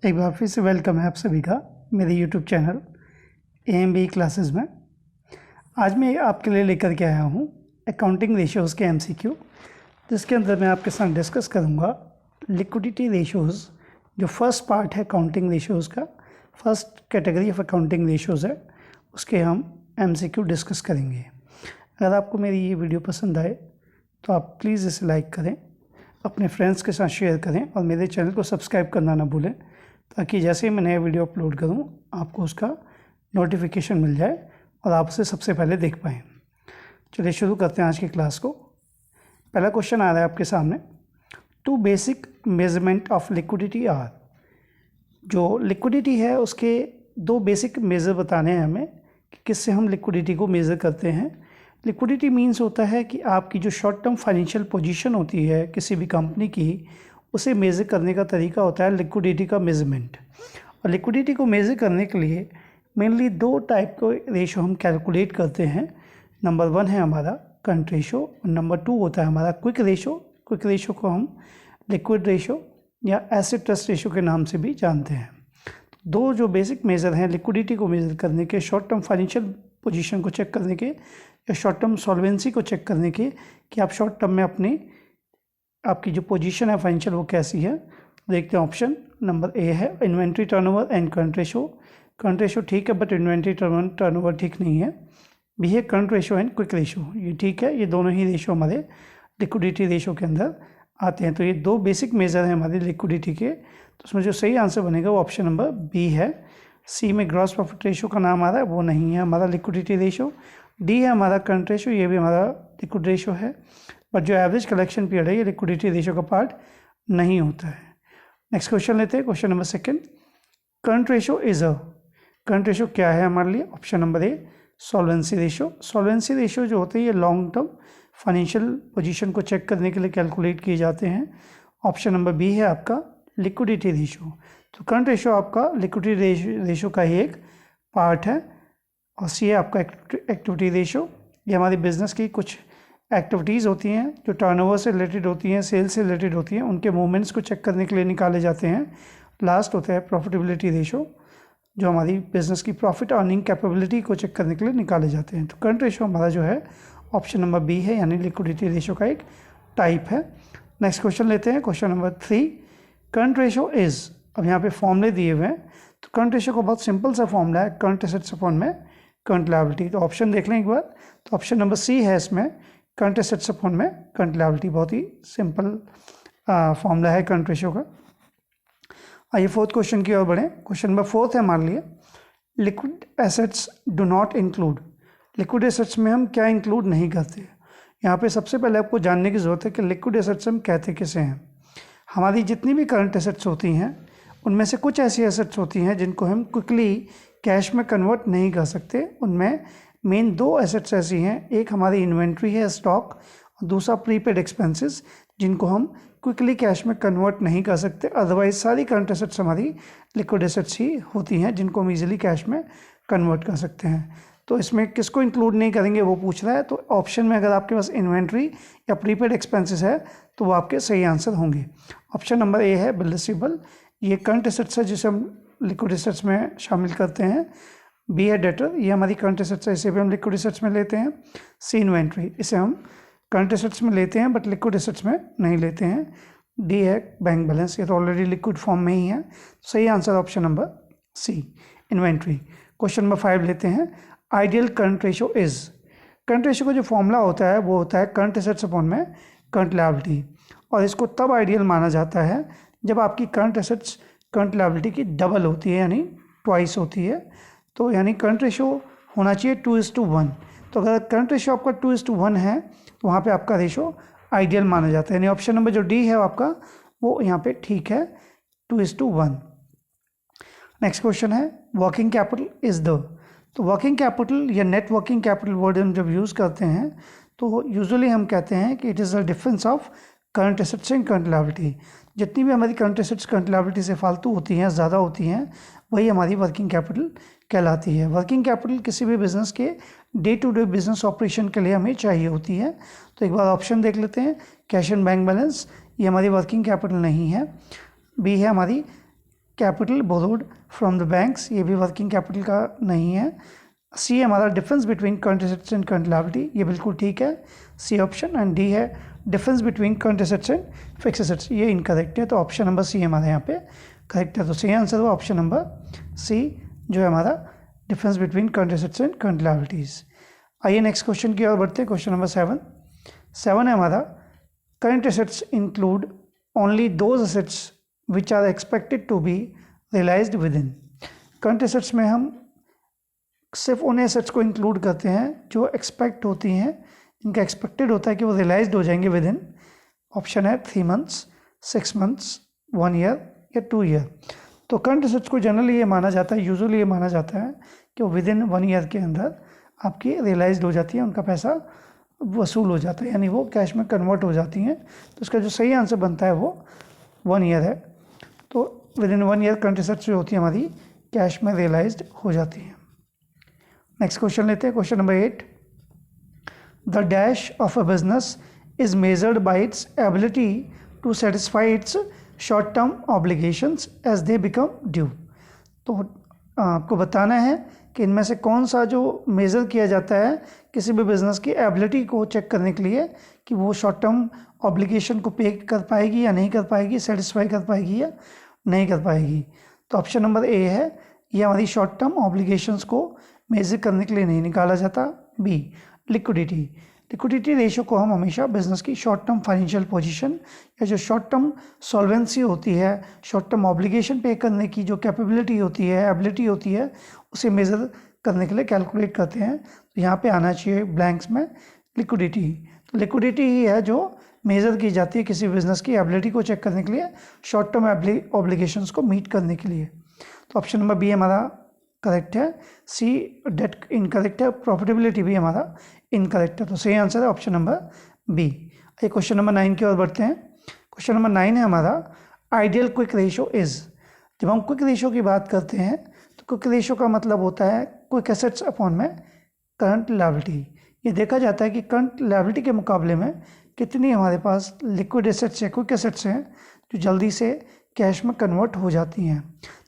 एक बार फिर से वेलकम है आप सभी का मेरे यूट्यूब चैनल AMB क्लासेस में। आज मैं आपके लिए लेकर के आया हूँ अकाउंटिंग रेशियोज़ के MCQ, जिसके अंदर मैं आपके साथ डिस्कस करूँगा लिक्विडिटी रेशियोज़। जो फर्स्ट पार्ट है अकाउंटिंग रेशियोज़ का, first category of accounting ratios है, उसके हम MCQ डिस्कस करेंगे। अगर आपको मेरी ये वीडियो पसंद आए तो आप प्लीज़ इसे लाइक करें, अपने फ्रेंड्स के साथ शेयर करें और मेरे चैनल को सब्सक्राइब करना ना भूलें, ताकि जैसे ही मैं नया वीडियो अपलोड करूं आपको उसका नोटिफिकेशन मिल जाए और आप उसे सबसे पहले देख पाएँ। चलिए शुरू करते हैं आज की क्लास को। पहला क्वेश्चन आ रहा है आपके सामने, two basic measurement of liquidity are. जो लिक्विडिटी है उसके दो बेसिक मेज़र बताने हैं हमें कि किससे हम लिक्विडिटी को मेज़र करते हैं। लिक्विडिटी मीन्स होता है कि आपकी जो शॉर्ट टर्म फाइनेंशियल पोजीशन होती है किसी भी कंपनी की, उसे मेज़र करने का तरीका होता है लिक्विडिटी का मेज़रमेंट। और लिक्विडिटी को मेज़र करने के लिए मेनली दो टाइप के रेशो हम कैलकुलेट करते हैं। नंबर 1 है हमारा करंट रेशो और नंबर 2 होता है हमारा क्विक रेशो। क्विक रेशो को हम लिक्विड रेशो या एसिड टेस्ट रेशो के नाम से भी जानते हैं। दो जो बेसिक मेज़र हैं लिक्विडिटी को मेज़र करने के, शॉर्ट टर्म फाइनेंशियल पोजीशन को चेक करने के या शॉर्ट टर्म सॉल्वेंसी को चेक करने के कि आप शॉर्ट टर्म में आपकी जो पोजीशन है फाइनेंशियल वो कैसी है। देखते हैं। ऑप्शन नंबर ए है inventory turnover and current ratio. Current ratio ठीक है बट इन्वेंट्री टर्नओवर ठीक नहीं है। बी है current ratio and quick ratio, ये ठीक है। ये दोनों ही रेशो हमारे लिक्विडिटी रेशो के अंदर आते हैं। तो ये दो बेसिक मेजर हैं हमारे लिक्विडिटी के। तो उसमें जो सही आंसर बनेगा वो ऑप्शन नंबर बी है। सी में ग्रॉस प्रॉफिट रेशो का नाम आ रहा है, वो नहीं है हमारा लिक्विडिटी रेशो। डी है हमारा करंट रेशो, ये भी हमारा लिक्विड रेशो है, बट जो एवरेज कलेक्शन पीरियड है ये लिक्विडिटी रेशो का पार्ट नहीं होता है। नेक्स्ट क्वेश्चन लेते हैं, question number 2। Current ratio is a, current ratio क्या है हमारे लिए? ऑप्शन नंबर ए सॉल्वेंसी रेशो। सॉल्वेंसी रेशो जो होते हैं ये लॉन्ग टर्म फाइनेंशियल पोजीशन को चेक करने के लिए कैलकुलेट किए जाते हैं। ऑप्शन नंबर बी है आपका लिक्विडिटी रेशो। तो करंट रेशो आपका लिक्विडिटी रेशो का ही एक पार्ट है। और सी है आपका एक्टिविटी रेशो। ये हमारी बिजनेस की कुछ एक्टिविटीज़ होती हैं जो टर्नओवर से रिलेटेड होती हैं, सेल से रिलेटेड होती हैं, उनके मूवमेंट्स को चेक करने के लिए निकाले जाते हैं। लास्ट होता है प्रॉफिटेबिलिटी रेशो, जो हमारी बिजनेस की प्रॉफिट अर्निंग कैपेबिलिटी को चेक करने के लिए निकाले जाते हैं। तो करंट रेशो हमारा जो है ऑप्शन नंबर बी है, यानी लिक्विडिटी रेशो का एक टाइप है। नेक्स्ट क्वेश्चन लेते हैं, question number 3। Current ratio is, अब यहाँ पे फॉर्मूले दिए हुए हैं। तो करंट रेशो का बहुत सिंपल सा फॉर्मूला है, करंट एसेट्स अपॉन में करंट लायबिलिटी। तो ऑप्शन देख लें एक बार। तो ऑप्शन नंबर सी है इसमें करंट एसेट्स अपॉन में करंट लायबिलिटी। बहुत ही सिंपल फॉर्मूला है करंट रेशो का। आइए फोर्थ क्वेश्चन की ओर बढ़ें। क्वेश्चन नंबर 4 है हमारे लिए, liquid assets do not include. Liquid assets में हम क्या इंक्लूड नहीं करते? यहाँ पे सबसे पहले आपको जानने की ज़रूरत है कि लिक्विड एसेट्स हम कहते किसे हैं। हमारी जितनी भी करंट एसेट्स होती हैं उनमें से कुछ ऐसी एसेट्स होती हैं जिनको हम क्विकली कैश में कन्वर्ट नहीं कर सकते। उनमें मेन दो एसेट्स ऐसी हैं, एक हमारी इन्वेंट्री है स्टॉक, और दूसरा प्रीपेड एक्सपेंसेस, जिनको हम क्विकली कैश में कन्वर्ट नहीं कर सकते। अदरवाइज सारी करंट एसेट्स हमारी लिक्विड एसेट्स ही होती हैं जिनको हम इजीली कैश में कन्वर्ट कर सकते हैं। तो इसमें किसको इंक्लूड नहीं करेंगे वो पूछ रहा है। तो ऑप्शन में अगर आपके पास इन्वेंट्री या प्रीपेड एक्सपेंसेस है तो वो आपके सही आंसर होंगे। ऑप्शन नंबर ए है बिल रिसीवेबल, ये करंट एसेट्स है जिसे हम लिक्विड एसेट्स में शामिल करते हैं। बी है डेटर, ये हमारी करंट एसेट्स है, इसे भी हम लिक्विड एसेट्स में लेते हैं। सी इन्वेंट्री, इसे हम करंट एसेट्स में लेते हैं बट लिक्विड एसेट्स में नहीं लेते हैं। डी है बैंक बैलेंस, ये तो ऑलरेडी लिक्विड फॉर्म में ही है। सही answer option number C inventory. Question number 5 लेते हैं, ideal current ratio is. Current ratio का जो फॉर्मूला होता है वो होता है करंट एसेट्स अपॉन में करंट लायबिलिटी, और इसको तब आइडियल माना जाता है जब आपकी करंट एसेट्स करंट लायबिलिटी की डबल होती है, यानी ट्वाइस होती है। तो यानी करंट रेशो होना चाहिए 2:1। तो अगर करंट रेशो आपका 2:1 है तो वहाँ पे आपका रेशो आइडियल माना जाता है। यानी ऑप्शन नंबर जो डी है आपका वो यहाँ पे ठीक है, 2:1। नेक्स्ट क्वेश्चन है, वर्किंग कैपिटल इज द। तो वर्किंग कैपिटल या नेट वर्किंग कैपिटल वर्ड हम जब यूज़ करते हैं तो यूजुअली हम कहते हैं कि it is the difference of current assets and current liability. जितनी भी हमारी करंट एसेट्स करंट लायबिलिटी से फालतू होती हैं, ज़्यादा होती हैं, वही हमारी वर्किंग कैपिटल कहलाती है। वर्किंग कैपिटल किसी भी बिज़नेस के day to day business operation के लिए हमें चाहिए होती है। तो एक बार ऑप्शन देख लेते हैं, कैश एंड बैंक बैलेंस, ये हमारी वर्किंग कैपिटल नहीं है। बी है हमारी capital borrowed from the banks, ये भी वर्किंग कैपिटल का नहीं है। सी है हमारा difference between current assets and current liability, ये बिल्कुल ठीक है, सी ऑप्शन। एंड डी है difference between current assets and fix assets, ये इनकरेक्ट है। तो ऑप्शन नंबर सी हमारे यहाँ पे करेक्ट है। तो सही आंसर हुआ ऑप्शन नंबर सी, जो है हमारा difference between current assets and current liabilities. आइए नेक्स्ट क्वेश्चन की ओर बढ़ते हैं। क्वेश्चन नंबर 7 है हमारा, current assets include only those assets which are expected to be realized within. Current assets में हम सिर्फ उन एसेट्स को इंक्लूड करते हैं जो एक्सपेक्ट होती हैं, इनका एक्सपेक्टेड होता है कि वो रियलाइज्ड हो जाएंगे विद इन। ऑप्शन है 3 मंथ्स, 6 मंथ्स, 1 ईयर या 2 ईयर। तो करंट एसेट्स को जनरली ये माना जाता है, यूजुअली ये माना जाता है कि वो विद इन 1 ईयर के अंदर आपकी रियलाइज्ड हो जाती है, उनका पैसा वसूल हो जाता है, यानी वो कैश में कन्वर्ट हो जाती हैं। तो इसका जो सही आंसर बनता है वो 1 ईयर है। तो with in 1 year current assets जो होती है हमारी कैश में रियलाइज्ड हो जाती हैं। नेक्स्ट क्वेश्चन लेते हैं। Question number 8, the dash of a business is measured by its ability to satisfy its short term obligations as they become due. तो आपको बताना है कि इनमें से कौन सा जो मेज़र किया जाता है किसी भी बिज़नेस की एबिलिटी को चेक करने के लिए कि वो शॉर्ट टर्म ऑब्लिगेशन को पे कर पाएगी या नहीं कर पाएगी, सेटिस्फाई कर पाएगी या नहीं कर पाएगी। तो ऑप्शन नंबर ए है, ये हमारी शॉर्ट टर्म ऑब्लिगेशंस को मेज़र करने के लिए नहीं निकाला जाता। बी, लिक्विडिटी रेशो को हम हमेशा बिजनेस की शॉर्ट टर्म फाइनेंशियल पोजीशन या जो शॉर्ट टर्म सॉल्वेंसी होती है, शॉर्ट टर्म ऑब्लिगेशन पे करने की जो कैपेबिलिटी होती है, एबिलिटी होती है, उसे मेज़र करने के लिए कैलकुलेट करते हैं। तो यहाँ पे आना चाहिए ब्लैंक्स में लिक्विडिटी। तो लिक्विडिटी ही है जो मेज़र की जाती है किसी बिजनेस की एबिलिटी को चेक करने के लिए, शॉर्ट टर्म ऑब्लिगेशंस को मीट करने के लिए। तो ऑप्शन नंबर बी हमारा करेक्ट है। सी डेट इनकरेक्ट है, प्रॉफिटेबिलिटी भी हमारा इनकरेक्ट है। तो सही आंसर है ऑप्शन नंबर बी। ये क्वेश्चन नंबर 9 की ओर बढ़ते हैं। क्वेश्चन नंबर 9 है हमारा, आइडियल क्विक रेशो इज। जब हम क्विक रेशो की बात करते हैं तो क्विक रेशो का मतलब होता है क्विक एसेट्स अपॉन में करंट लायबिलिटी। ये देखा जाता है कि करंट लायबिलिटी के मुकाबले में कितनी हमारे पास लिक्विड एसेट्स या क्विक एसेट्स हैं जो जल्दी से कैश में कन्वर्ट हो जाती हैं।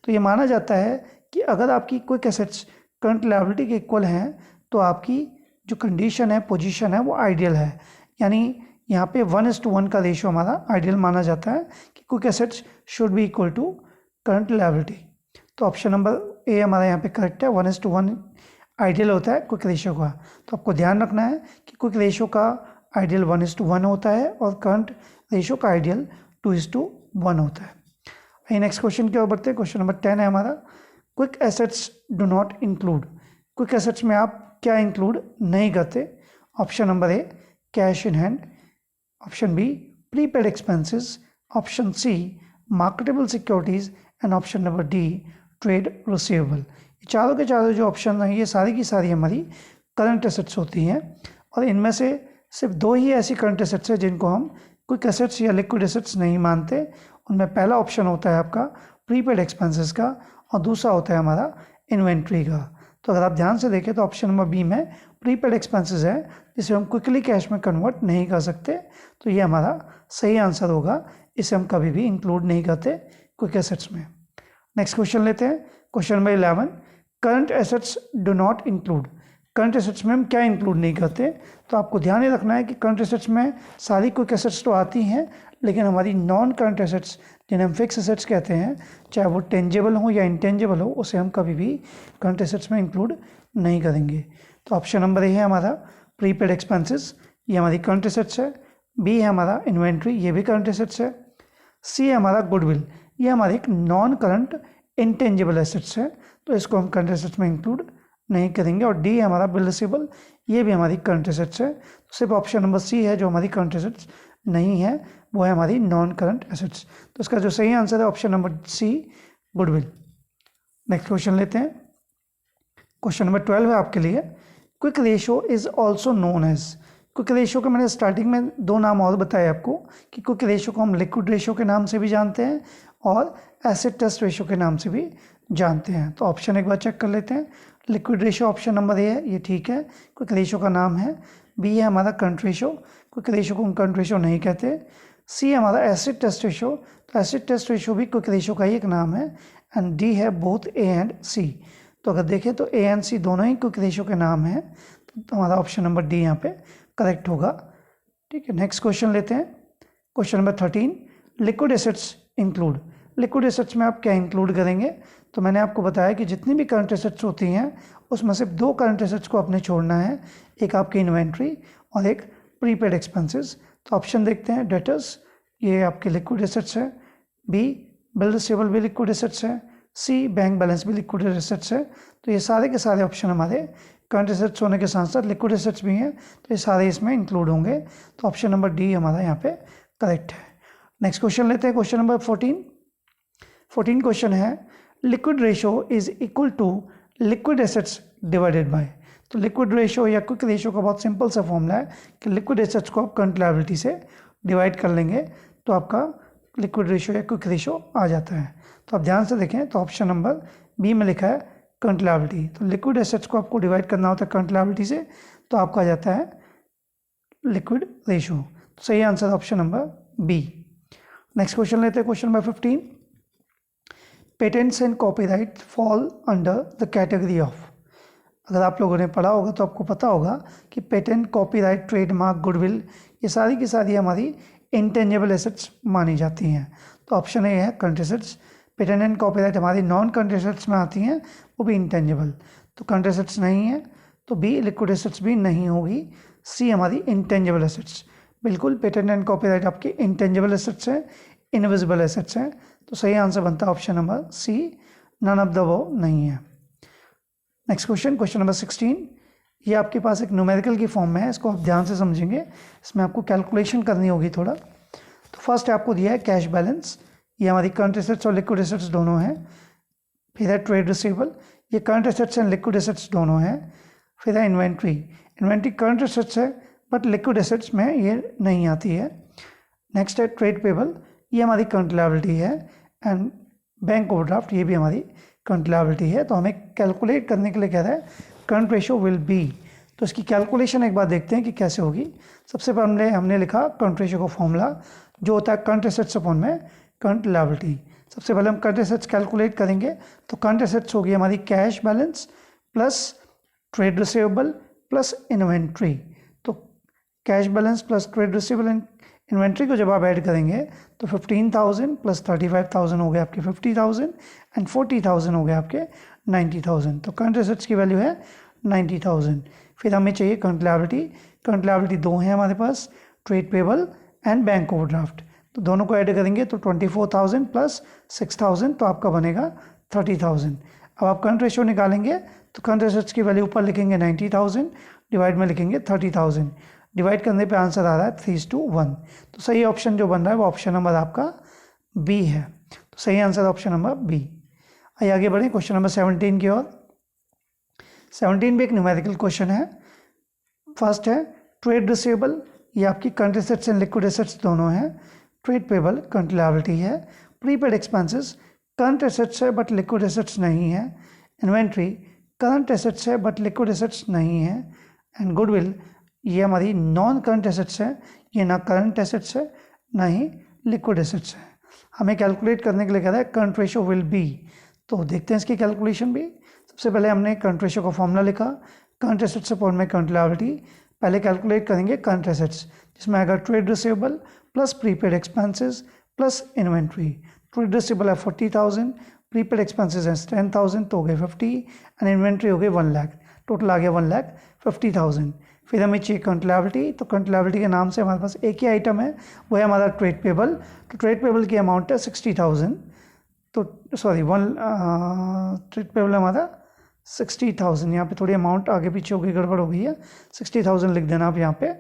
तो ये माना जाता है कि अगर आपकी क्विक एसेट्स करंट लायबिलिटी के इक्वल हैं तो आपकी जो कंडीशन है, पोजीशन है, वो आइडियल है। यानी यहाँ पे 1:1 का रेशो हमारा आइडियल माना जाता है कि quick assets should be equal to current liability. तो ऑप्शन नंबर ए हमारा यहाँ पे करेक्ट है, 1:1 आइडियल होता है क्विक रेशो का। तो आपको ध्यान रखना है कि क्विक रेशो का आइडियल 1:1 होता है और करंट रेशो का आइडियल 2:1 होता है। नेक्स्ट क्वेश्चन की ओर बढ़ते हैं। क्वेश्चन नंबर 10 है हमारा, quick assets do not include. Quick assets में आप क्या इंक्लूड नहीं करते? Option number A cash in hand, option B prepaid expenses, option C marketable securities and option number D trade receivable. ये चारों के चारों जो ऑप्शन हैं ये सारी की सारी हमारी करंट एसेट्स होती हैं और इनमें से सिर्फ 2 ही ऐसी करंट एसेट्स हैं जिनको हम क्विक एसेट्स या लिक्विड एसेट्स नहीं मानते। उनमें पहला ऑप्शन होता है आपका प्रीपेड एक्सपेंसेस का और दूसरा होता है हमारा इन्वेंट्री का। तो अगर आप ध्यान से देखें तो ऑप्शन नंबर बी में प्रीपेड एक्सपेंसेस है जिसे हम क्विकली कैश में कन्वर्ट नहीं कर सकते। तो ये हमारा सही आंसर होगा, इसे हम कभी भी इंक्लूड नहीं करते क्विक एसेट्स में। नेक्स्ट क्वेश्चन लेते हैं। Question number 11, current assets do not include. Current assets में हम क्या इंक्लूड नहीं करते? तो आपको ध्यान रखना है कि करंट एसेट्स में सारी क्विक एसेट्स तो आती हैं, लेकिन हमारी नॉन करंट एसेट्स जिन्हें हम फिक्स एसेट्स कहते हैं, चाहे वो टेंजेबल हो या इंटेंजेबल हो, उसे हम कभी भी करंट एसेट्स में इंक्लूड नहीं करेंगे। तो ऑप्शन नंबर ए है हमारा प्रीपेड एक्सपेंसेस, ये हमारी करंट एसेट्स है। बी है हमारा इन्वेंट्री, ये भी करंट एसेट्स है। सी है हमारा गुडविल, ये हमारी एक नॉन करंट इंटेंजेबल एसेट्स है, तो इसको हम करंट एसेट्स में इंक्लूड नहीं करेंगे। और डी है हमारा बिल रिसीवेबल, ये भी हमारी करंट एसेट्स है। तो सिर्फ ऑप्शन नंबर सी है जो हमारी करंट एसेट्स नहीं है, वो है हमारी नॉन करंट एसेट्स। तो इसका जो सही आंसर है option number C goodwill. Next question लेते हैं। क्वेश्चन नंबर 12 है आपके लिए, quick ratio is also known as. Quick ratio के मैंने स्टार्टिंग में 2 नाम और बताए आपको कि क्विक रेशो को हम लिक्विड रेशो के नाम से भी जानते हैं और एसिड टेस्ट रेशो के नाम से भी जानते हैं। तो ऑप्शन एक बार चेक कर लेते हैं। लिक्विड रेशो ऑप्शन नंबर ए है, ये ठीक है, क्विक रेशो का नाम है। बी है हमारा करंट रेशो, क्विक रेशो को हम करंट रेशो नहीं कहते। सी हमारा एसिड टेस्ट रेशो, तो एसिड टेस्ट रेशो भी क्विक रेशो का ही एक नाम है। एंड डी है बोथ ए एंड सी। तो अगर देखें तो ए एंड सी दोनों ही क्विक रेशियो के नाम हैं, तो हमारा ऑप्शन नंबर डी यहाँ पे करेक्ट होगा। ठीक है, नेक्स्ट क्वेश्चन लेते हैं। Question number 13, liquid assets include. Liquid assets में आप क्या इंक्लूड करेंगे? तो मैंने आपको बताया कि जितनी भी करंट एसेट्स होती हैं उसमें से दो करंट एसेट्स को आपने छोड़ना है, एक आपकी इन्वेंट्री और एक प्रीपेड एक्सपेंसेस। तो ऑप्शन देखते हैं। डेटर्स ये आपके लिक्विड एसेट्स है, बी बिल रिसीवेबल भी लिक्विड एसेट्स है, सी बैंक बैलेंस भी लिक्विड एसेट्स है। तो ये सारे के सारे ऑप्शन हमारे करंट एसेट्स होने के साथ साथ लिक्विड एसेट्स भी हैं, तो ये सारे इसमें इंक्लूड होंगे। तो ऑप्शन नंबर डी हमारा यहाँ पे करेक्ट है। नेक्स्ट क्वेश्चन लेते हैं, क्वेश्चन नंबर 14 क्वेश्चन है, liquid ratio is equal to liquid assets divided by. तो लिक्विड रेशो या क्विक रेशो का बहुत सिंपल सा फॉर्मूला है कि लिक्विड एसेट्स को आप करंट लायबिलिटी से डिवाइड कर लेंगे तो आपका लिक्विड रेशो या क्विक रेशो आ जाता है। तो आप ध्यान से देखें तो ऑप्शन नंबर बी में लिखा है करंट लायबिलिटी। तो लिक्विड एसेट्स को आपको डिवाइड करना होता है करंट लायबिलिटी से, तो आपका आ जाता है लिक्विड रेशो। तो सही answer option number B. Next question लेते हैं, question number 15, patents and copyright fall under the category of. अगर आप लोगों ने पढ़ा होगा तो आपको पता होगा कि पेटेंट, कॉपीराइट, ट्रेडमार्क, गुडविल ये सारी की सारी हमारी इंटेंजिबल एसेट्स मानी जाती हैं। तो ऑप्शन ए है current assets. Patent and copyright हमारी नॉन करंट एसेट्स में आती हैं, वो भी इंटेंजिबल, तो करंट एसेट्स नहीं है। तो बी लिक्विड एसेट्स भी नहीं होगी। सी हमारी इंटेंजिबल एसेट्स। बिल्कुल पेटेंट एंड कॉपीराइट आपकी इंटेंजिबल एसेट्स हैं, इनविजिबल एसेट्स हैं। तो सही आंसर बनता है option number C, none of the वो नहीं है। नेक्स्ट क्वेश्चन, क्वेश्चन नंबर 16, ये आपके पास एक न्यूमेरिकल की फॉर्म में है, इसको आप ध्यान से समझेंगे, इसमें आपको कैलकुलेशन करनी होगी थोड़ा। तो फर्स्ट आपको दिया है कैश बैलेंस, ये हमारी करंट एसेट्स और लिक्विड एसेट्स दोनों हैं। फिर है ट्रेड रिसीवेबल, ये current assets and liquid assets दोनों हैं। फिर है इन्वेंट्री, इन्वेंट्री करंट एसेट्स है बट लिक्विड एसेट्स में ये नहीं आती है। नेक्स्ट है ट्रेड पेबल, ये हमारी करंट लायबिलिटी है। एंड बैंक ओवरड्राफ्ट, ये भी हमारी करंट लायबिलिटी है। तो हमें कैलकुलेट करने के लिए कह रहा है करंट रेशो विल बी। तो इसकी कैलकुलेशन एक बार देखते हैं कि कैसे होगी। सबसे पहले हमने लिखा करंट रेशो का फॉर्मूला जो होता है करंट एसेट्स अपॉन में करंट लायबिलिटी। सबसे पहले हम करंट एसेट्स कैलकुलेट करेंगे, तो करंट एसेट्स होगी हमारी cash balance plus trade receivable plus inventory. तो cash balance plus trade receivable and inventory को जब आप ऐड करेंगे तो 15,000 प्लस 35,000 हो गए आपके 50,000 एंड 40,000 हो गए आपके 90,000। तो करंट एसेट्स की वैल्यू है 90,000। फिर हमें चाहिए करंट लायबिलिटी। करंट लायबिलिटी दो हैं हमारे पास, trade payable and bank overdraft. तो दोनों को ऐड करेंगे तो 24,000 प्लस 6,000 तो आपका बनेगा 30,000। अब आप करंट रेशो निकालेंगे तो करंट एसेट्स की वैल्यू ऊपर लिखेंगे 90,000, डिवाइड में लिखेंगे 30,000। डिवाइड करने पे आंसर आ रहा है 3:1। तो सही ऑप्शन जो बन रहा है वो ऑप्शन नंबर आपका बी है। तो सही आंसर ऑप्शन नंबर बी। आइए आगे बढ़ें क्वेश्चन नंबर 17 की ओर। 17 भी एक न्यूमेरिकल क्वेश्चन है। फर्स्ट है ट्रेड रिसीवेबल, ये आपकी current assets and liquid assets दोनों हैं। ट्रेड पेबल करंट लायबिलिटी है। प्रीपेड एक्सपेंसेस करंट एसेट्स है बट लिक्विड एसेट्स नहीं है। इन्वेंट्री करंट एसेट्स है बट लिक्विड एसेट्स नहीं है। एंड गुडविल ये हमारी नॉन करंट एसेट्स है, ये ना करंट एसेट्स है ना ही लिक्विड एसेट्स है। हमें कैलकुलेट करने के लिए कह रहा है करंट रेशो विल बी। तो देखते हैं इसकी कैलकुलेशन भी। सबसे पहले हमने करंट रेशो का फॉर्मूला लिखा, करंट एसेट्स अपॉन में करंट लायबिलिटी। पहले कैलकुलेट करेंगे करंट एसेट्स, जिसमें आएगा trade receivable plus prepaid expenses plus inventory. Trade receivable है 40,000, प्रीपेड एक्सपेंसेस है 10,000 तो हो गए 50 एंड इन्वेंट्री हो गई 1 लाख। टोटल आ गया 1,50,000। फिर हमें चाहिए करंट लायबिलिटी। तो करंट लायबिलिटी के नाम से हमारे पास एक ही आइटम है, वो है हमारा ट्रेड पेबल। तो ट्रेड पेबल की अमाउंट है 60,000। तो सॉरी ट्रेड पेबल हमारा 60,000, यहाँ पे थोड़ी अमाउंट आगे पीछे हो गई, गड़बड़ हो गई है, 60,000 लिख देना आप यहाँ पे।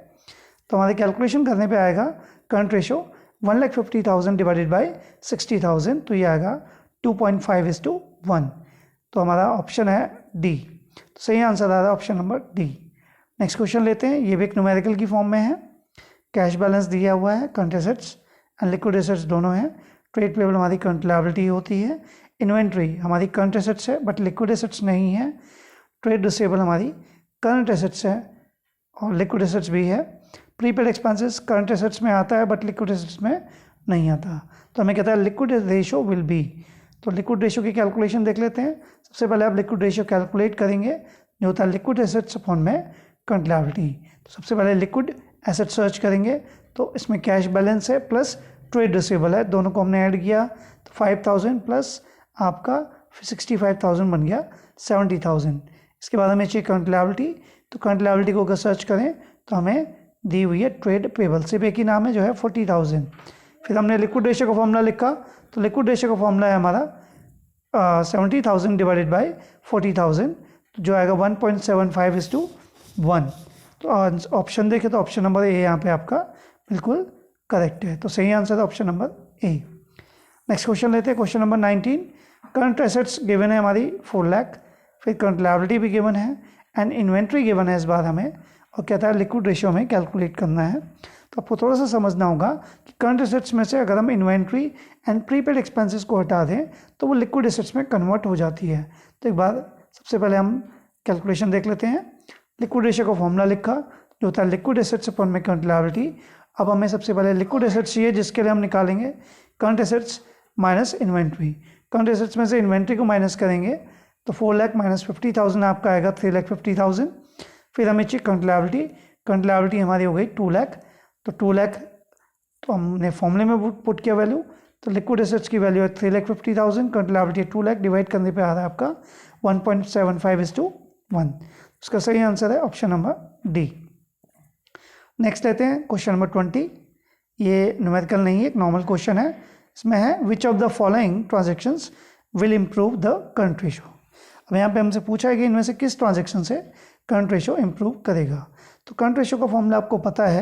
तो हमारे कैलकुलेशन करने पे आएगा करंट रेशो 1,50,000 डिवाइडेड बाई 60,000, तो ये आएगा 2.5:1। तो हमारा ऑप्शन है डी। तो सही आंसर आ रहा है option number D. Next question लेते हैं, ये भी एक न्यूमेरिकल की फॉर्म में है। कैश बैलेंस दिया हुआ है, current assets and liquid assets दोनों हैं। ट्रेड पेबल हमारी करंट लायबिलिटी होती है। इन्वेंट्री हमारी करंट एसेट्स है बट लिक्विड एसेट्स नहीं है। ट्रेड रिसीवेबल हमारी करंट एसेट्स है और लिक्विड एसेट्स भी है। प्रीपेड एक्सपेंसेस करंट एसेट्स में आता है बट लिक्विड एसेट्स में नहीं आता। तो हमें कहता है लिक्विड रेशो विल बी। तो लिक्विड रेशियो की कैलकुलेशन देख लेते हैं। सबसे पहले आप लिक्विड रेशियो कैलकुलेट करेंगे जो होता है लिक्विड एसेट्स अपॉन में करंट लायबिलिटी। तो सबसे पहले लिक्विड एसेट सर्च करेंगे, तो इसमें कैश बैलेंस है प्लस ट्रेड रिसीवेबल है, दोनों को हमने ऐड किया तो 5000 प्लस आपका 65,000 बन गया 70,000। इसके बाद हमें चाहिए करंट लायबिलिटी, तो करंट लायबिलिटी को अगर सर्च करें तो हमें दी हुई है ट्रेड पेबल, सिर्फ एक ही नाम है जो है 40,000। फिर हमने लिक्विड रेशियो का फॉर्मूला लिखा, तो लिक्विड रेशियो का फॉर्मूला है हमारा 70,000 डिवाइडेड बाई 40,000, जो आएगा 1.75:1। तो ऑप्शन देखें तो ऑप्शन नंबर ए यहाँ पे आपका बिल्कुल करेक्ट है, तो सही आंसर है ऑप्शन नंबर ए। नेक्स्ट क्वेश्चन लेते हैं, question number 19। Current assets given है हमारी 4 लाख, फिर करंट लायबिलिटी भी गिवन है एंड इन्वेंट्री गिवन है इस बार हमें, और कहता है लिक्विड रेशियो में कैलकुलेट करना है। तो आपको थोड़ा सा समझना होगा कि करंट एसेट्स में से अगर हम इन्वेंट्री एंड प्रीपेड एक्सपेंसेस को हटा दें तो वो लिक्विड एसेट्स में कन्वर्ट हो जाती है। तो एक बार सबसे पहले हम कैलकुलेशन देख लेते हैं। लिक्विड रेशियो का फॉर्मूला लिखा जो होता है लिक्विड एसेट्स अपॉन में करंट लायबिलिटी। अब हमें सबसे पहले लिक्विड एसेट्स चाहिए, जिसके लिए हम निकालेंगे current assets minus inventory. Current assets में से इन्वेंट्री को माइनस करेंगे तो 4 लाख माइनस 50,000 आपका आएगा 3,50,000। फिर हमें चाहिए करंट लायबिलिटी, करंट लायबिलिटी हमारी हो गई 2 लाख, तो 2 लाख तो हमने फॉर्मूले में पुट किया वैल्यू, तो लिक्विड एसेट्स की वैल्यू है 3,50,000, करंट लायबिलिटी 2 लाख, डिवाइड करने पे आ रहा है आपका 1.75:1। उसका सही आंसर है ऑप्शन नंबर डी। नेक्स्ट लेते हैं क्वेश्चन नंबर 20। ये न्यूमेरिकल नहीं है, एक नॉर्मल क्वेश्चन है। इसमें है which of the following transactions will improve the current ratio. अब यहाँ पे हमसे पूछा है कि इनमें से किस ट्रांजेक्शन से करंट रेशो इम्प्रूव करेगा। तो करंट रेशो का फॉर्मूला आपको पता है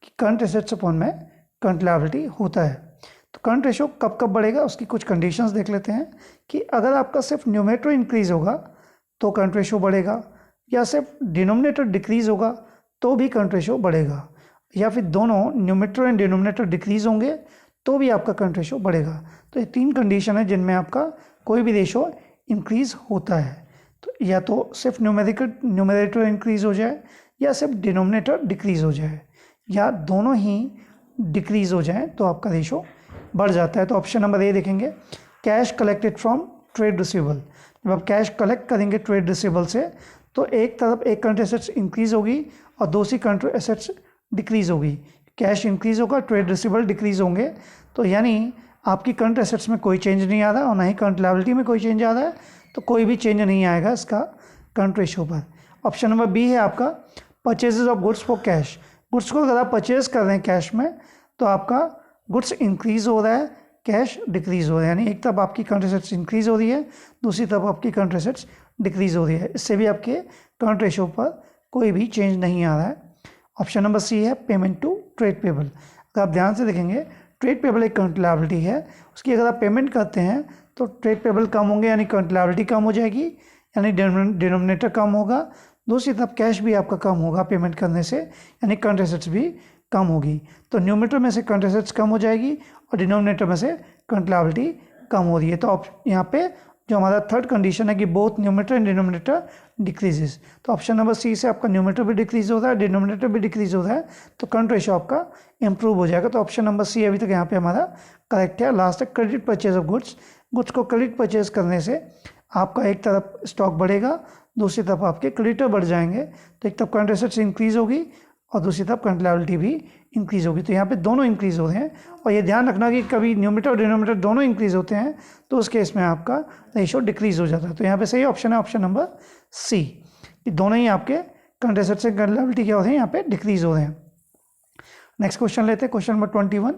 कि करंट एसेट्स अपॉन में करंट लायबिलिटी होता है। तो करंट रेशो कब कब बढ़ेगा उसकी कुछ कंडीशंस देख लेते हैं कि अगर आपका सिर्फ न्यूमरेटर इंक्रीज होगा तो करंट रेशो बढ़ेगा, या सिर्फ डिनोमिनेटर डिक्रीज होगा तो भी करंट रेशो बढ़ेगा, या फिर दोनों न्यूमरेटर एंड डिनोमिनेटर डिक्रीज होंगे तो भी आपका करंट रेशो बढ़ेगा। तो ये 3 कंडीशन है जिनमें आपका कोई भी रेशो इंक्रीज होता है। तो या तो सिर्फ न्यूमरेटर इंक्रीज हो जाए, या सिर्फ डिनोमिनेटर डिक्रीज हो जाए, या दोनों ही डिक्रीज हो जाए तो आपका रेशो बढ़ जाता है। तो ऑप्शन नंबर ए देखेंगे, cash collected from trade receivable. जब आप कैश कलेक्ट करेंगे ट्रेड रिसीवेबल से तो एक तरफ एक करंट एसेट्स इंक्रीज होगी और दूसरी करंट एसेट्स डिक्रीज होगी। कैश इंक्रीज होगा, ट्रेड रिसीवेबल डिक्रीज होंगे, तो यानी आपकी करंट एसेट्स में कोई चेंज नहीं आ रहा और ना ही करंट लायबिलिटी में कोई चेंज आ रहा है, तो कोई भी चेंज नहीं आएगा इसका करंट रेशो पर। ऑप्शन नंबर बी है आपका purchases of goods for cash. Goods को अगर आप परचेज कर रहे हैं कैश में तो आपका गुड्स इंक्रीज हो रहा है, कैश डिक्रीज हो रहा है, यानी एक तरफ आपकी करंट एसेट्स इंक्रीज हो रही है, दूसरी तरफ आपकी करंट एसेट्स डिक्रीज हो रही है। इससे भी आपके करंट रेशो पर कोई भी चेंज नहीं आ रहा है। ऑप्शन नंबर सी है पेमेंट टू ट्रेड पेबल। अगर आप ध्यान से देखेंगे ट्रेड पेबल एक करंट लायबिलिटी है, उसकी अगर आप पेमेंट करते हैं तो ट्रेड पेबल कम होंगे यानी करंट लायबिलिटी कम हो जाएगी, यानी डिनोमिनेटर कम होगा, दूसरी तरफ कैश भी आपका कम होगा पेमेंट करने से, यानी करंट एसेट्स भी कम होगी। तो न्यूमरेटर में से करंट एसेट्स कम हो जाएगी और डिनोमिनेटर में से करंट लायबिलिटी कम हो रही है। तो यहाँ पे जो हमारा थर्ड कंडीशन है कि both numerator and denominator decreases, तो ऑप्शन नंबर सी से आपका न्यूमरेटर भी डिक्रीज हो रहा है, डिनोमिनेटर भी डिक्रीज हो रहा है, तो करंट रेशो आपका इंप्रूव हो जाएगा। तो ऑप्शन नंबर सी अभी तक यहाँ पे हमारा करेक्ट है। लास्ट है credit purchase of goods. Goods को क्रेडिट परचेज करने से आपका एक तरफ स्टॉक बढ़ेगा, दूसरी तरफ आपके क्रेडिटर बढ़ जाएंगे, तो एक तरफ करंट एसेट्स इंक्रीज होगी और दूसरी तरफ करंट लायबिलिटी भी इंक्रीज होगी। तो यहाँ पे दोनों इंक्रीज हो रहे हैं, और ये ध्यान रखना कि कभी न्यूमरेटर और डिनोमिनेटर दोनों इंक्रीज होते हैं तो उस केस में आपका रेशो डिक्रीज हो जाता है। तो यहाँ पे सही ऑप्शन है ऑप्शन नंबर सी, कि दोनों ही आपके करंट एसेट्स से करंट लायबिलिटी क्या हो रहे हैं यहाँ पे डिक्रीज हो रहे हैं। नेक्स्ट क्वेश्चन लेते हैं, question number 21।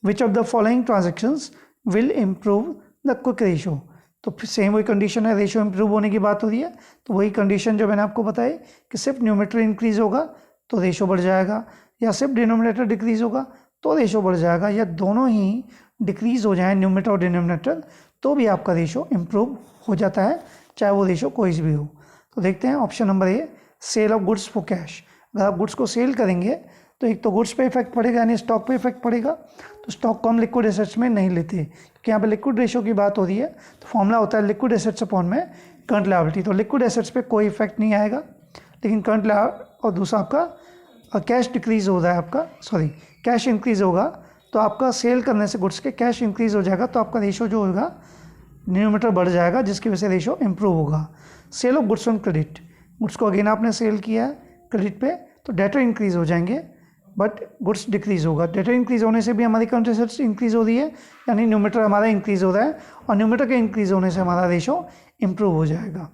Which of the following transactions will improve the quick ratio. तो फिर सेम वही कंडीशन है, रेशो इंप्रूव होने की बात हो रही है, तो वही कंडीशन जो मैंने आपको बताई कि सिर्फ न्यूमरेटर इंक्रीज होगा तो रेशो बढ़ जाएगा, या सिर्फ डिनोमिनेटर डिक्रीज होगा तो रेशो बढ़ जाएगा, या दोनों ही डिक्रीज हो जाए न्यूमरेटर और डिनोमिनेटर तो भी आपका रेशो इंप्रूव हो जाता है, चाहे वो रेशो कोई भी हो। तो देखते हैं option number A, sale of goods for cash. अगर आप गुड्स को सेल करेंगे तो एक तो गुड्स पे इफेक्ट पड़ेगा यानी स्टॉक पे इफेक्ट पड़ेगा, तो स्टॉक को हम लिक्विड एसेट्स में नहीं लेते क्योंकि यहाँ पे लिक्विड रेशो की बात हो रही है। तो फॉर्मूला होता है लिक्विड एसेट्स अपॉन में करंट लायबिलिटी, तो लिक्विड एसेट्स पे कोई इफेक्ट नहीं आएगा, लेकिन करंट और दूसरा आपका कैश डिक्रीज हो रहा है, आपका कैश इंक्रीज होगा तो आपका सेल करने से गुड्स के कैश इंक्रीज हो जाएगा, तो आपका रेशो जो होगा डिनोमिनेटर बढ़ जाएगा, जिसकी वजह से रेशो इंप्रूव होगा। Sale of goods on credit, goods को अगेन आपने सेल किया है क्रेडिट पे, तो डेटर इंक्रीज हो जाएंगे बट गुड्स डिक्रीज होगा। डेटर इंक्रीज होने से भी हमारी करंट एसेट्स इंक्रीज हो रही है, यानी न्यूमरेटर हमारा इंक्रीज हो रहा है, और न्यूमरेटर के इंक्रीज होने से हमारा रेशो इंप्रूव हो जाएगा।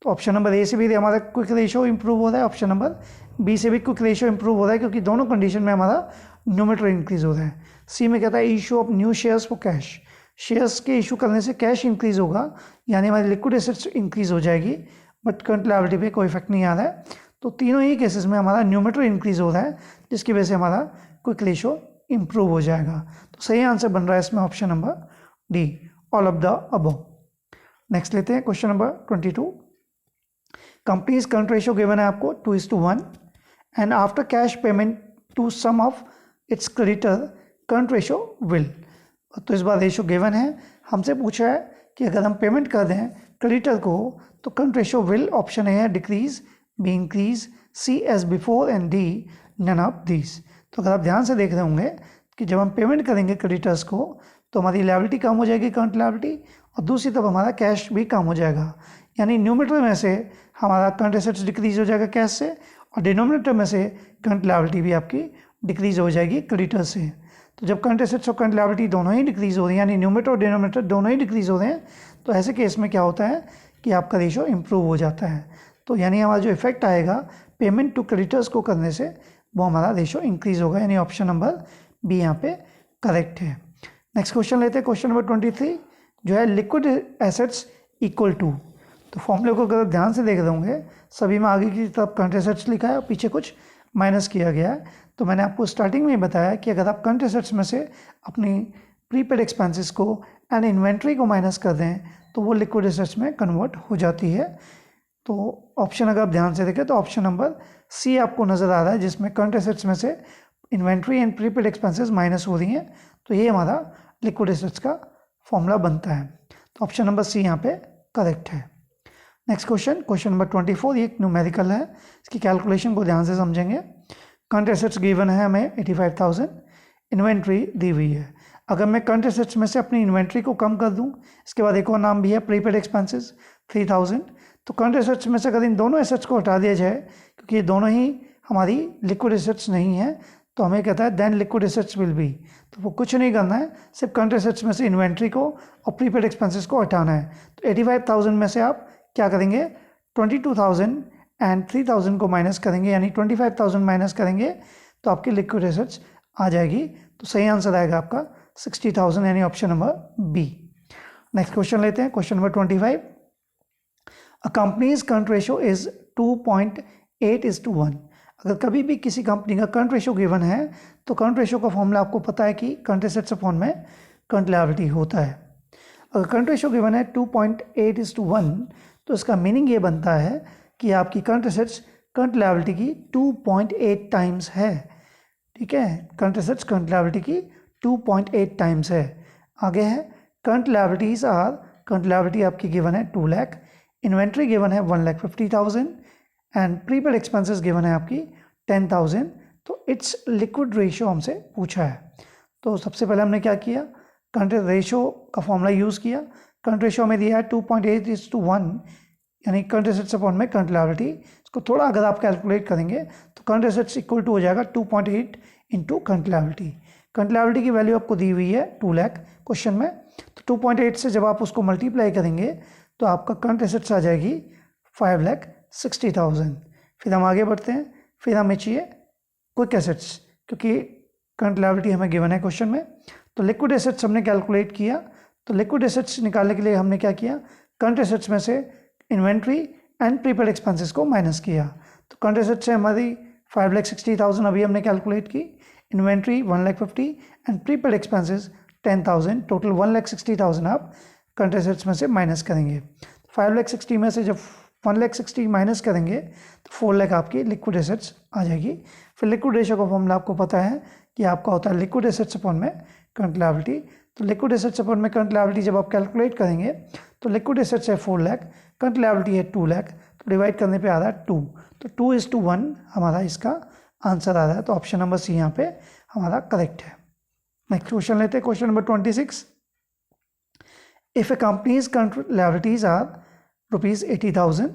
तो ऑप्शन नंबर ए से भी हमारा क्विक रेशो इंप्रूव हो रहा है, ऑप्शन नंबर बी से भी क्विक रेशो इंप्रूव हो रहा है, क्योंकि दोनों कंडीशन में हमारा न्यूमरेटर इंक्रीज हो रहा है। सी में कहता है issue of new shares for cash, shares के इशू करने से कैश इंक्रीज होगा, यानी हमारी लिक्विड एसेट्स इंक्रीज हो जाएगी, बट करंट लायबिलिटी पे कोई इफेक्ट नहीं आ रहा है। तो तीनों ही केसेस में हमारा न्यूमरेटर इंक्रीज हो रहा है, जिसकी वजह से हमारा क्विक रेशो इंप्रूव हो जाएगा। तो सही आंसर बन रहा है इसमें option number D, all of the above. Next लेते हैं question number 22। Companies current ratio given है आपको 2:1 and after cash payment to some of its creditor current ratio will. तो इस बार रेशो गिवन है, हमसे पूछा है कि अगर हम पेमेंट कर दें क्रेडिटर को तो current ratio will, option A है decrease, B increase, C as before and D none of these. तो अगर आप ध्यान से देख रहे होंगे कि जब हम पेमेंट करेंगे क्रेडिटर्स को तो हमारी लायबिलिटी कम हो जाएगी, करंट लायबिलिटी, और दूसरी तरफ हमारा कैश भी कम हो जाएगा, यानी न्यूमरेटर में से हमारा करंट एसेट्स डिक्रीज हो जाएगा कैश से, और डिनोमिनेटर में से करंट लायबिलिटी भी आपकी डिक्रीज हो जाएगी क्रेडिटर से। तो जब करंट एसेट्स और करंट लायबिलिटी दोनों ही डिक्रीज हो रही हैं, यानी न्यूमरेटर और डिनोमिनेटर दोनों ही डिक्रीज हो रहे हैं, तो ऐसे केस में क्या होता है कि आपका रेशो इंप्रूव हो जाता है। तो यानी हमारा जो इफेक्ट आएगा पेमेंट टू क्रेडिटर्स को करने से, वो हमारा रेशो इंक्रीज होगा, यानी ऑप्शन नंबर बी यहाँ पे करेक्ट है। नेक्स्ट क्वेश्चन लेते हैं, क्वेश्चन नंबर 23 जो है लिक्विड एसेट्स इक्वल टू। तो फॉर्मूले को अगर ध्यान से देख रहे होंगे, सभी में आगे की तरफ करंट एसेट्स लिखा है और पीछे कुछ माइनस किया गया है। तो मैंने आपको स्टार्टिंग में बताया कि अगर आप करंट एसेट्स में से अपनी प्रीपेड एक्सपेंसेस को एंड इन्वेंट्री को माइनस कर दें तो वो लिक्विड एसेट्स में कन्वर्ट हो जाती है। तो ऑप्शन अगर आप ध्यान से देखें तो ऑप्शन नंबर सी आपको नज़र आ रहा है, जिसमें करंट एसेट्स में से inventory and prepaid expenses minus हो रही हैं, तो ये हमारा लिक्विड एसेट्स का फॉर्मूला बनता है। तो ऑप्शन नंबर सी यहाँ पे करेक्ट है। नेक्स्ट क्वेश्चन, क्वेश्चन नंबर 24, ये एक न्यूमेरिकल है, इसकी कैलकुलेशन को ध्यान से समझेंगे। करंट एसेट्स गिवन है हमें 85,000, इन्वेंट्री दी हुई है। अगर मैं करंट एसेट्स में से अपनी इन्वेंट्री को कम कर दूं, इसके बाद एक और नाम भी है प्रीपेड एक्सपेंसेस 3000, तो करंट एसेट्स में से अगर इन दोनों एसेट्स को हटा दिया जाए, क्योंकि ये दोनों ही हमारी लिक्विड एसेट्स नहीं है, तो हमें कहता है then liquid assets will be. तो वो कुछ नहीं करना है, सिर्फ करंट एसेट्स में से इन्वेंट्री को और प्रीपेड एक्सपेंसेस को हटाना है। तो 85,000 में से आप क्या करेंगे, 22,000 एंड 3,000 को माइनस करेंगे, यानी 25,000 माइनस करेंगे तो आपकी लिक्विड एसेट्स आ जाएगी। तो सही आंसर आएगा आपका 60,000, यानी option number B. Next question लेते हैं, question number 25। A companies current ratio is 2.8:1। अगर कभी भी किसी कंपनी का करंट रेशो गिवन है तो करंट रेशो का फॉर्मूला आपको पता है कि करंट एसेट्स अपॉन में करंट लायबिलिटी होता है। अगर करंट रेशो गिवन है 2.8:1 तो इसका मीनिंग ये बनता है कि आपकी करंट एसेट्स करंट लायबिलिटी की 2.8 टाइम्स है। ठीक है, करंट एसेट्स करंट लायबिलिटी की 2.8 टाइम्स है। आगे है current liabilities are, current liability आपकी गिवन है 2 लाख, इन्वेंट्री गिवन है 1,50,000 एंड प्रीपेड एक्सपेंसेस गिवन है आपकी 10,000। तो इट्स लिक्विड रेशो हमसे पूछा है। तो सबसे पहले हमने क्या किया, करंट रेशो का फॉर्मूला यूज़ किया। करंट रेशो हमें दिया है 2.8:1, यानी करंट एसेट्स अपॉन में करंट लायबिलिटी। इसको थोड़ा अगर आप कैलकुलेट करेंगे तो करंट एसेट्स इक्वल टू हो जाएगा 2.8 into current liability. Current liability की वैल्यू आपको दी हुई है 2 लाख क्वेश्चन में, तो 2.8 से जब आप उसको मल्टीप्लाई करेंगे तो आपका करंट एसेट्स आ जाएगी 5,60,000। फिर हम आगे बढ़ते हैं, फिर हमें चाहिए क्विक एसेट्स, क्योंकि करंट लायबिलिटी हमें गिवन है क्वेश्चन में। तो लिक्विड एसेट्स हमने कैलकुलेट किया, तो लिक्विड एसेट्स निकालने के लिए हमने क्या किया, करंट एसेट्स में से इन्वेंट्री एंड प्रीपेड एक्सपेंसेस को माइनस किया। तो करंट एसेट्स से हमारी 5,60,000 अभी हमने कैलकुलेट की, inventory 1,50,000 and prepaid expenses 10,000, total 1,60,000 आप करंट एसेट्स में से माइनस करेंगे। 5,60,000 में से जब 1,60,000 माइनस करेंगे तो 4 लाख आपकी लिक्विड एसेट्स आ जाएगी। फिर लिक्विड रेशो का फॉर्मूला आपको पता है कि आपका होता है लिक्विड एसेट्स अपॉन में करंट लायबिलिटी। तो लिक्विड एसेट्स अपॉन में करंट लायबिलिटी जब आप कैलकुलेट करेंगे तो लिक्विड एसेट्स है 4 लाख, करंट लायबिलिटी है 2 लाख, तो डिवाइड करने पे आ रहा है 2, तो 2:1 हमारा इसका आंसर आ रहा है। तो ऑप्शन नंबर सी यहाँ पे हमारा करेक्ट है। नेक्स्ट क्वेश्चन लेते हैं, question number 26। If a companies current liabilities are ₹80,000,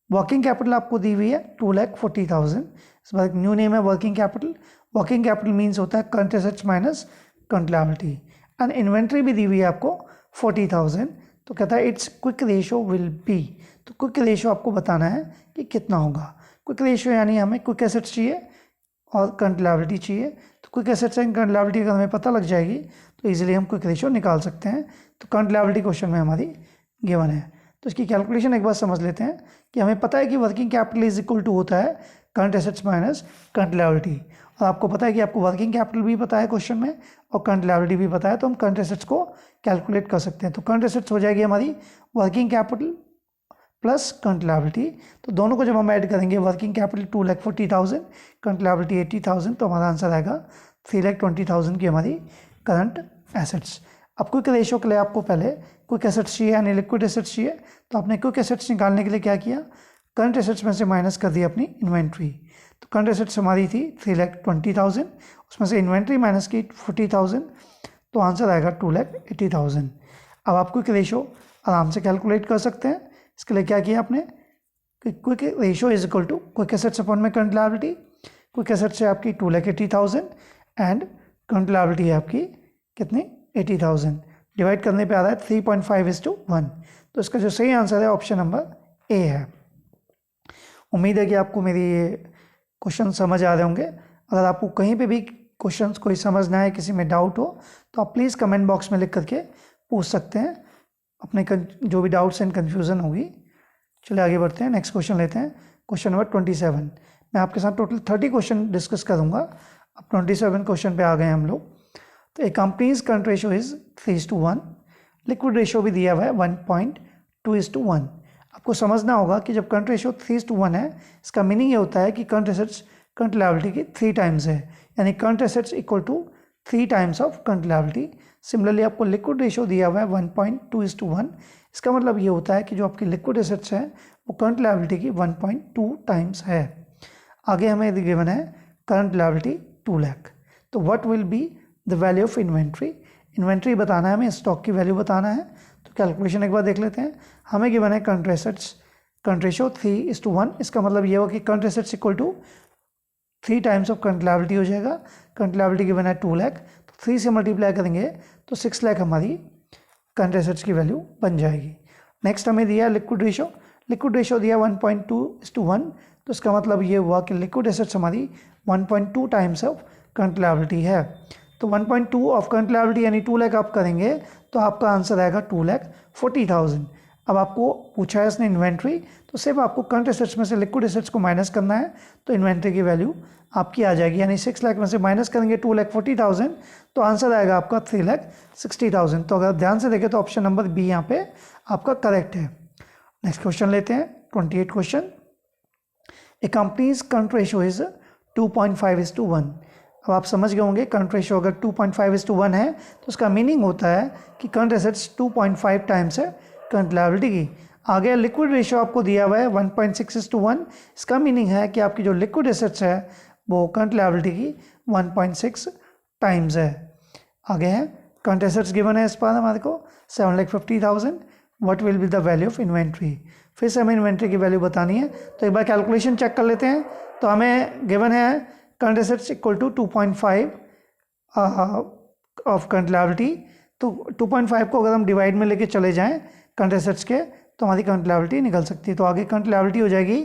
working capital आपको दी हुई है 2,40,000। इस बार न्यू नेम है working capital. Working capital means होता है current assets minus current liability. And inventory भी दी हुई है आपको 40,000। तो कहता है it's quick ratio will be, तो क्विक रेशो आपको बताना है कि कितना होगा। क्विक रेशो यानी हमें क्विक एसेट्स चाहिए और करंट लायबिलिटी चाहिए। तो quick assets and current liability अगर हमें पता लग जाएगी तो इजीली हम क्विक रेशो निकाल सकते हैं। तो करंट लायबिलिटी क्वेश्चन में हमारी गिवन है, तो इसकी कैलकुलेशन एक बार समझ लेते हैं कि हमें पता है कि working capital is equal to होता है current assets minus current liability, और आपको पता है कि आपको वर्किंग कैपिटल भी पता है क्वेश्चन में और करंट लायबिलिटी भी पता है, तो हम करंट एसेट्स को कैलकुलेट कर सकते हैं। तो करंट एसेट्स हो जाएगी हमारी working capital plus current liability. तो दोनों को जब हम ऐड करेंगे, वर्किंग कैपिटल 2,40,000, करंट लायबिलिटी 80,000, तो हमारा आंसर आएगा 3,20,000 की हमारी करंट एसेट्स। अब क्विक रेशो के लिए आपको पहले क्विक एसेट्स चाहिए यानी लिक्विड एसेट्स चाहिए, तो आपने क्विक एसेट्स निकालने के लिए क्या किया, करंट एसेट्स में से माइनस कर दिया अपनी इन्वेंट्री। तो करंट एसेट्स हमारी थी 3,20,000, उसमें से इन्वेंट्री माइनस की 40,000, तो आंसर आएगा 2,80,000। अब आप क्विक रेशो आराम से कैलकुलेट कर सकते हैं। इसके लिए क्या किया आपने, quick ratio is equal to quick assets upon में करंट लायबिलिटी। क्विक एसेट्स है आपकी 2,80,000 एंड करंट लायबिलिटी है आपकी कितनी 80,000। डिवाइड करने पे आ रहा है 3.5:1। तो इसका जो सही आंसर है ऑप्शन नंबर ए है। उम्मीद है कि आपको मेरी ये क्वेश्चन समझ आ रहे होंगे। अगर आपको कहीं पे भी क्वेश्चंस कोई समझ ना आए, किसी में डाउट हो, तो आप प्लीज़ कमेंट बॉक्स में लिख करके पूछ सकते हैं अपने जो भी डाउट्स एंड कन्फ्यूज़न होगी। चलिए आगे बढ़ते हैं, नेक्स्ट क्वेश्चन लेते हैं। Question number 27। मैं आपके साथ टोटल 30 क्वेश्चन डिस्कस करूँगा। अब 27 क्वेश्चन पे आ गए हम लोग। तो a companies current ratio is 3:1, liquid ratio भी दिया हुआ है 1.2:1। आपको समझना होगा कि जब करंट रेशो 3:1 है, इसका मीनिंग ये होता है कि करंट एसेट्स करंट लायबिलिटी की 3 टाइम्स है, यानी current assets equal to 3 times of current liability. Similarly आपको लिक्विड रेशो दिया हुआ है 1.2:1। इसका मतलब ये होता है कि जो आपकी लिक्विड एसेट्स है वो करंट लायबिलिटी की 1.2 टाइम्स है। आगे हमें गिवन है करंट लायबिलिटी 2 लाख। तो what will be the value of inventory. Inventory बताना है हमें, स्टॉक की वैल्यू बताना है। तो कैलकुलेशन एक बार देख लेते हैं। हमें गिवन है करंट एसेट्स करंट रेशो 3:1। इसका मतलब ये होगा कि current assets equal to 3 times of current liability हो जाएगा। करंट लायबिलिटी गिवन है 2 लाख, तो 3 से मल्टीप्लाई करेंगे तो 6 लाख हमारी करंट एसेट्स की वैल्यू बन जाएगी। नेक्स्ट हमें दिया लिक्विड रेशो। लिक्विड रेशो दिया 1.2:1, तो इसका मतलब ये हुआ कि लिक्विड एसेट्स हमारी 1.2 टाइम्स ऑफ करंट लायबिलिटी है। तो 1.2 ऑफ करंट लायबिलिटी यानी 2 लाख आप करेंगे तो आपका आंसर आएगा 2,40,000। अब आपको पूछा है इसने इन्वेंट्री, तो सिर्फ आपको करंट एसेट्स में से लिक्विड एसेट्स को माइनस करना है, तो इन्वेंट्री की वैल्यू आपकी आ जाएगी। यानी 6 लाख में से माइनस करेंगे 2,40,000, तो आंसर आएगा आपका 3,60,000। तो अगर ध्यान से देखें तो ऑप्शन नंबर बी यहाँ पे आपका करेक्ट है। नेक्स्ट क्वेश्चन लेते हैं, 28 question. A companies current ratio is 2.5:1। अब आप समझ गए होंगे करंट रेशो अगर 2.5:1 है तो उसका मीनिंग होता है कि करंट एसेट्स 2.5 टाइम्स है करंट लायबिलिटी की। आगे लिक्विड रेशो आपको दिया हुआ है 1.6:1। इसका मीनिंग है कि आपकी जो लिक्विड एसेट्स है वो करंट लायबिलिटी की 1.6 टाइम्स है। आगे है करंट एसेट्स गिवन है इस बार हमारे को 7,50,000। What will be the value of inventory. फिर से हमें इन्वेंट्री की वैल्यू बतानी है, तो एक बार कैलकुलेशन चेक कर लेते हैं। तो हमें गिवन है current assets equal to 2.5 of current liability. तो 2.5 को अगर हम डिवाइड में लेके चले जाएं करंट एसेट्स के, तो हमारी करंट लायबिलिटी निकल सकती है। तो आगे करंट लायबिलिटी हो जाएगी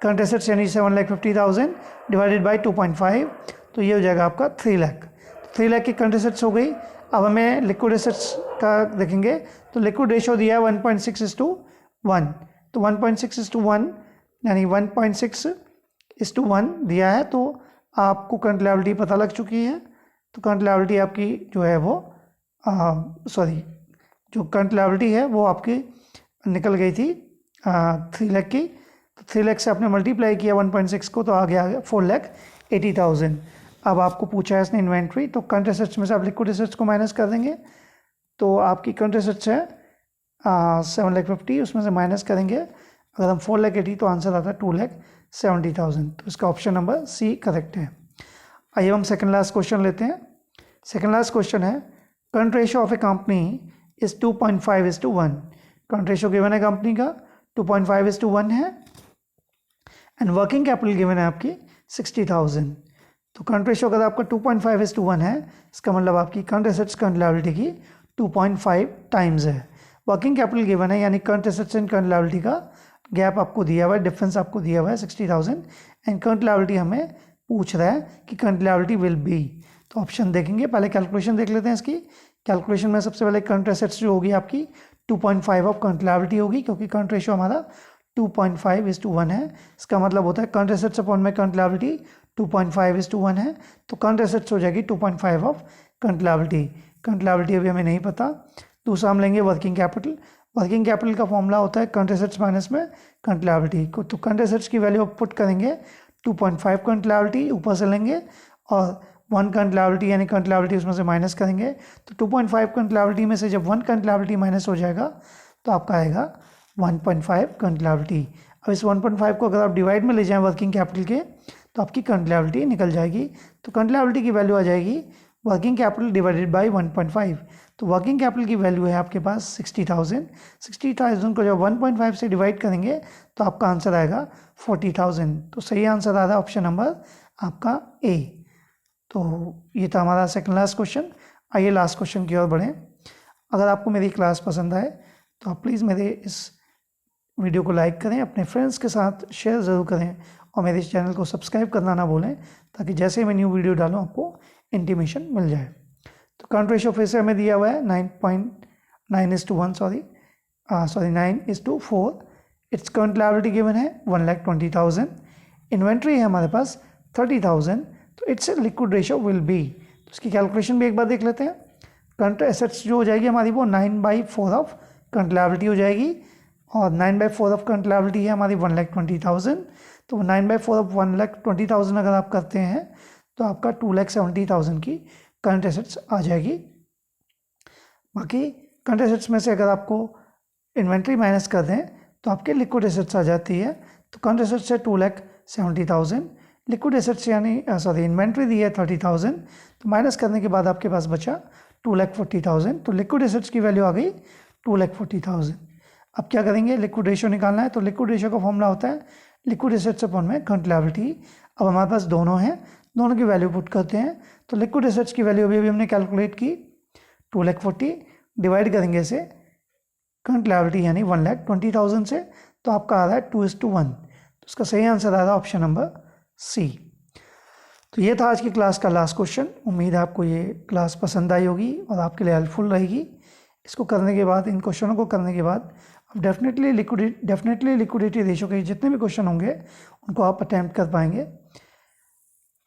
करंट एसेट्स यानी 7,50,000 डिवाइडेड बाई 2.5, तो ये हो जाएगा आपका 3 लाख। 3 लाख की करंट एसेट्स हो गई। अब हमें लिक्विड एसेट्स का देखेंगे, तो लिक्विड रेशो दिया है 1.6:1। तो 1.6:1 यानी 1.6:1 दिया है, तो आपको करंट लायबिलिटी पता लग चुकी है। तो करंट लायबिलिटी आपकी जो है वो जो करंट लायबिलिटी है वो आपकी निकल गई थी 3 लाख की। तो 3 लाख से आपने मल्टीप्लाई किया 1.6 को, तो आ गया 4,80,000। अब आपको पूछा है इसने इन्वेंट्री, तो करंट एसेट्स में से आप लिक्विड एसेट्स को माइनस कर देंगे, तो आपकी करंट एसेट्स है 7,50,000, उसमें से माइनस करेंगे अगर हम 4,80,000 तो आंसर आता है 2,70,000। तो इसका ऑप्शन नंबर सी करेक्ट है। आइए हम सेकंड लास्ट क्वेश्चन लेते हैं। सेकंड लास्ट क्वेश्चन है current ratio of A company is 2.5:1। Current ratio given है कंपनी का 2.5:1 है, एंड वर्किंग कैपिटल गिवन है आपकी 60,000। तो करंट रेशो अगर आपका 2.5:1 है, इसका मतलब आपकी करंट एसेट्स करंट लायबिलिटी की 2.5 टाइम्स है। वर्किंग कैपिटल गिवन है, यानी current assets and current liability का गैप आपको दिया हुआ है, डिफरेंस आपको दिया हुआ है 60,000, एंड करंट लायबिलिटी हमें पूछ रहा है कि करंट लायबिलिटी विल बी। तो ऑप्शन देखेंगे, पहले कैलकुलेशन देख लेते हैं इसकी। कैलकुलेशन में सबसे पहले करंट एसेट्स जो होगी आपकी 2.5 ऑफ करंट लायबिलिटी होगी, क्योंकि करंट रेशो हमारा 2.5:1 है। इसका मतलब होता है करंट एसेट्स अपॉन में करंट लायबिलिटी 2.5:1 है, तो करंट एसेट्स हो जाएगी 2.5 of current liability. Current liability अभी हमें नहीं पता। दूसरा हम लेंगे वर्किंग कैपिटल। वर्किंग कैपिटल का फॉर्मूला होता है करंट एसेट्स माइनस में करंट लायबिलिटी को। तो करंट एसेट्स की वैल्यू पुट करेंगे 2.5 करंट लायबिलिटी ऊपर से लेंगे, और 1 करंट लायबिलिटी यानी करंट लायबिलिटी उसमें से माइनस करेंगे। तो 2.5 करंट लायबिलिटी में से जब 1 करंट लायबिलिटी माइनस हो जाएगा तो आपका आएगा 1.5 करंट लायबिलिटी। अब इस 1.5 को अगर आप डिवाइड में ले जाएं वर्किंग कैपिटल के, तो आपकी करंट लायबिलिटी निकल जाएगी। तो करंट लायबिलिटी की वैल्यू आ जाएगी वर्किंग कैपिटल डिवाइडेड बाय 1.5। तो वर्किंग कैपिटल की वैल्यू है आपके पास 60,000। 60,000 को जब 1.5 से डिवाइड करेंगे तो आपका आंसर आएगा 40,000। तो सही आंसर आ रहा है ऑप्शन नंबर आपका ए। तो ये था हमारा सेकंड लास्ट क्वेश्चन। आइए लास्ट क्वेश्चन की ओर बढ़ें। अगर आपको मेरी क्लास पसंद आए तो आप प्लीज़ मेरे इस वीडियो को लाइक करें, अपने फ्रेंड्स के साथ शेयर ज़रूर करें, और मेरे इस चैनल को सब्सक्राइब करना ना भूलें, ताकि जैसे मैं न्यू वीडियो डालूँ आपको इंटीमेशन मिल जाए। तो करंट रेशो फिर से हमें दिया हुआ है 9.9:1, sorry 9:4। Its current liability given है 1,20,000। इन्वेंट्री है हमारे पास 30,000। तो it's liquid ratio will be. तो इसकी कैलकुलेशन भी एक बार देख लेते हैं। करंट एसेट्स जो हो जाएगी हमारी वो 9/4 ऑफ करंट लायबिलिटी हो जाएगी, और 9/4 ऑफ करंट लायबिलिटी है हमारी 1,20,000। तो 9/4 ऑफ 1,20,000 अगर आप करते हैं तो आपका 2,70,000 की करंट एसेट्स आ जाएगी। बाकी करंट एसेट्स में से अगर आपको इन्वेंट्री माइनस कर दें तो आपके लिक्विड एसेट्स आ जाती है। तो करंट एसेट्स है 2,70,000, लिक्विड एसेट्स यानी सॉरी इन्वेंट्री दी है 30,000, तो माइनस करने के बाद आपके पास बचा 2,40,000। तो लिक्विड एसेट्स की वैल्यू आ गई 2,40,000। अब क्या करेंगे, लिक्विड रेशो निकालना है। तो लिक्विड रेशो का फॉर्मूला होता है लिक्विड एसेट्स अपॉन में करंट लायबिलिटी। अब हमारे पास दोनों हैं, दोनों की वैल्यू पुट करते हैं। तो लिक्विड एसेट्स की वैल्यू अभी हमने कैलकुलेट की 2,40,000, डिवाइड करेंगे इसे करंट लायबिलिटी यानी 1,20,000 से, तो आपका आ रहा है 2:1। तो इसका सही आंसर आ रहा है ऑप्शन नंबर सी। तो ये था आज की क्लास का लास्ट क्वेश्चन। उम्मीद है आपको ये क्लास पसंद आई होगी और आपके लिए हेल्पफुल रहेगी। इसको करने के बाद, इन क्वेश्चनों को करने के बाद आप डेफिनेटली लिक्विडिटी रेशो के जितने भी क्वेश्चन होंगे उनको आप अटैम्प्ट कर पाएंगे।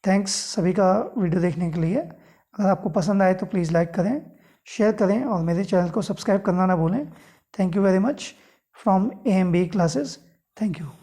थैंक्स सभी का वीडियो देखने के लिए। अगर आपको पसंद आए तो प्लीज़ लाइक करें, शेयर करें, और मेरे चैनल को सब्सक्राइब करना ना भूलें। Thank you very much from AMB classes. Thank you.